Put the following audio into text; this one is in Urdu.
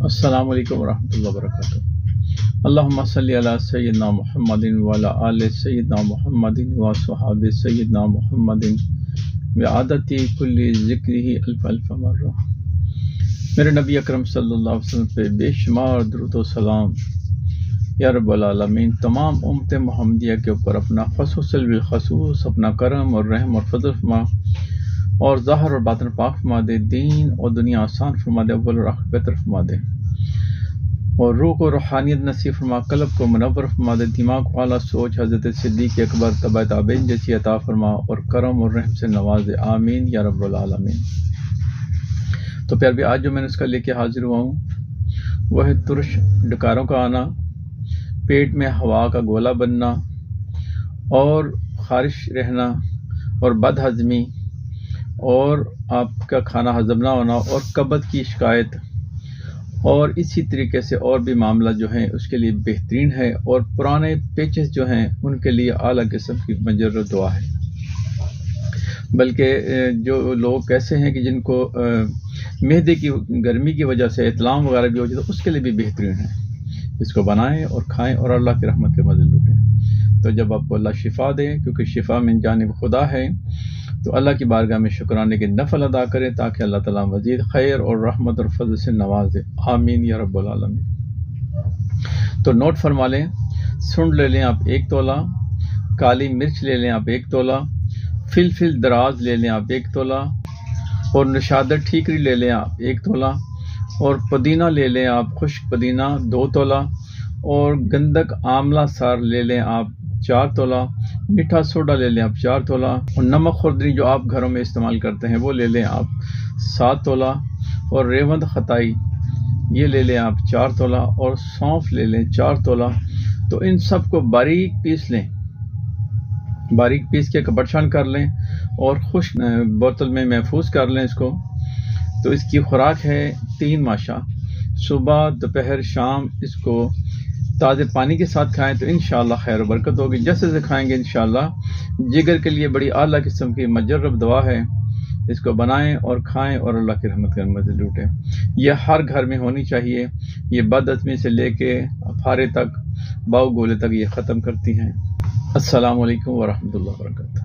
السلام علیکم ورحمۃ اللہ وبرکاتہ۔ اللہم صلی علی سیدنا محمد وعلی آل سیدنا محمد وصحاب سیدنا محمد وعدد کل ذکرہ الف الف مرہ۔ میرے نبی اکرم صلی اللہ علیہ وسلم پہ بے شمار درود و سلام۔ یا رب العالمین تمام امت محمدیہ کے اوپر اپنا خصوص بالخصوص اپنا کرم اور رحم اور فضل فرما، اور ظاہر اور باطن پاک فرما دے، دین اور دنیا آسان فرما دے، اول اور آخر بہتر فرما دے، اور روح کو روحانیت نصیب فرما، قلب کو منور فرما دے، دماغ کو اعلیٰ سوچ حضرت صدیق اکبر تبع تابعین جیسی عطا فرما، اور کرم اور رحم سے نواز دے، آمین یا رب العالمین۔ تو پھر بھی آج جو میں نے اس کا لے کے حاضر ہوا ہوں وہ ہے ترش ڈکاروں کا آنا، پیٹ میں ہوا کا گولا بننا، اور خارش رہنا، اور بد ہضمی، اور آپ کا کھانا ہضم نہ ہونا، اور قبض کی شکایت، اور اسی طریقے سے اور بھی معاملہ جو ہیں اس کے لیے بہترین ہے، اور پرانے پیچز جو ہیں ان کے لیے اعلیٰ قسم کی مجرد دعا ہے۔ بلکہ جو لوگ کیسے ہیں کہ جن کو معدے کی گرمی کی وجہ سے اطلام وغیرہ بھی ہو جائے تو اس کے لیے بھی بہترین ہے، اس کو بنائیں اور کھائیں اور اللہ کی رحمت کے مزے لوٹیں۔ تو جب آپ کو اللہ شفا دے، کیونکہ شفا من جانب خدا ہے، تو اللہ کی بارگاہ میں شکرانے کے نفل ادا کریں تاکہ اللہ تعالیٰ مزید خیر اور رحمت اور فضل سے نوازے، آمین یا رب العالمین۔ تو نوٹ فرما لیں، سنڈ لے لیں آپ 1 تولہ، کالی مرچ لے لیں آپ 1 تولہ، فلفل دراز لے لیں آپ 1 تولہ، اور نشادر ٹھیکری لے لیں آپ 1 تولہ، اور پودینہ لے لیں آپ خشک پودینہ 2 تولہ، اور گندک آملہ سار لے لیں آپ 4 تولہ، میٹھا سوڈا لے لیں آپ 4 تولہ، اور نمک خوردنی جو آپ گھروں میں استعمال کرتے ہیں وہ لے لیں آپ 7 تولہ، اور ریوند خطائی یہ لے لیں آپ 4 تولہ، اور سونف لے لیں 4 تولہ۔ تو ان سب کو باریک پیس لیں، باریک پیس کے کپڑ چھان کر لیں اور خشک بوتل میں محفوظ کر لیں اس کو۔ تو اس کی خوراک ہے 3 ماشا، صبح دوپہر شام اس کو تازے پانی کے ساتھ کھائیں تو انشاءاللہ خیر و برکت ہوگی۔ جیسے سے کھائیں گے انشاءاللہ جگر کے لیے بڑی اعلیٰ قسم کی مجرب دوا ہے، اس کو بنائیں اور کھائیں اور اللہ کی رحمت کا مزے لوٹیں۔ یہ ہر گھر میں ہونی چاہیے، یہ بد ہضمی سے لے کے پھارے تک، باؤ گولے تک یہ ختم کرتی ہیں۔ السلام علیکم ورحمۃ اللہ وبرکاتہ۔